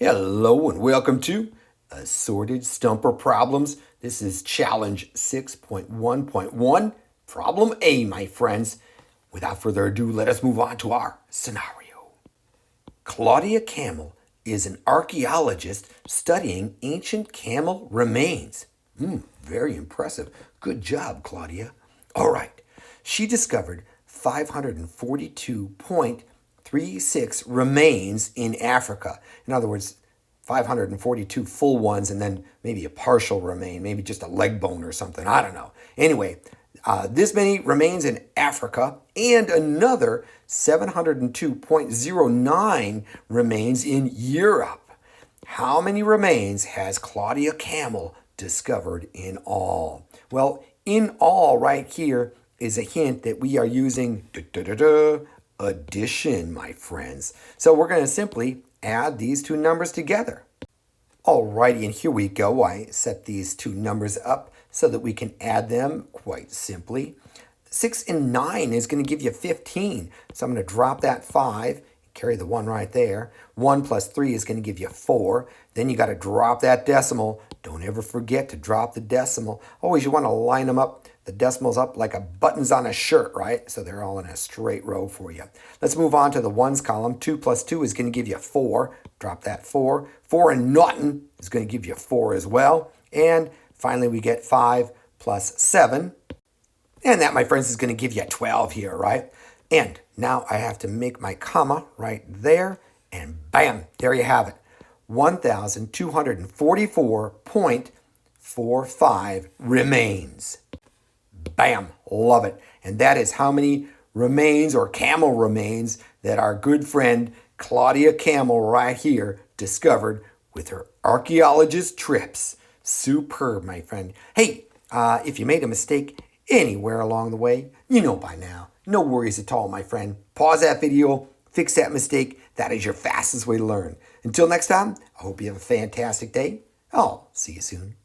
Hello and welcome to Assorted Stumper Problems. This is challenge 6.1.1, problem A, my friends. Without further ado, let us move on to our scenario. Claudia Camel is an archaeologist studying ancient camel remains. Very impressive. Good job, Claudia. All right. She discovered 542.36 remains in Africa. In other words, 542 full ones and then maybe a partial remain, maybe just a leg bone or something. I don't know. Anyway, this many remains in Africa and another 702.09 remains in Europe. How many remains has Claudia Camel discovered in all? Well, in all right here is a hint that we are using addition, my friends. So we're going to simply add these two numbers together. Alrighty, and here we go. I set these two numbers up so that we can add them quite simply. 6 and 9 is going to give you 15. So I'm going to drop that 5, carry the 1 right there. 1 plus 3 is going to give you 4. Then you got to drop that decimal. Don't ever forget to drop the decimal. Always you want to line them up, the decimals up like a buttons on a shirt, right? So they're all in a straight row for you. Let's move on to the ones column. 2 plus 2 is going to give you 4. Drop that 4. 4 and nothing is going to give you 4 as well. And finally we get 5 plus 7. And that, my friends, is going to give you 12 here, right? And now I have to make my comma right there. And bam, there you have it. 1,244.45 remains. Bam, love it. And that is how many remains or camel remains that our good friend Claudia Camel right here discovered with her archaeologist trips. Superb, my friend. Hey, if you made a mistake anywhere along the way, you know by now. No worries at all, my friend. Pause that video, fix that mistake. That is your fastest way to learn. Until next time, I hope you have a fantastic day. I'll see you soon.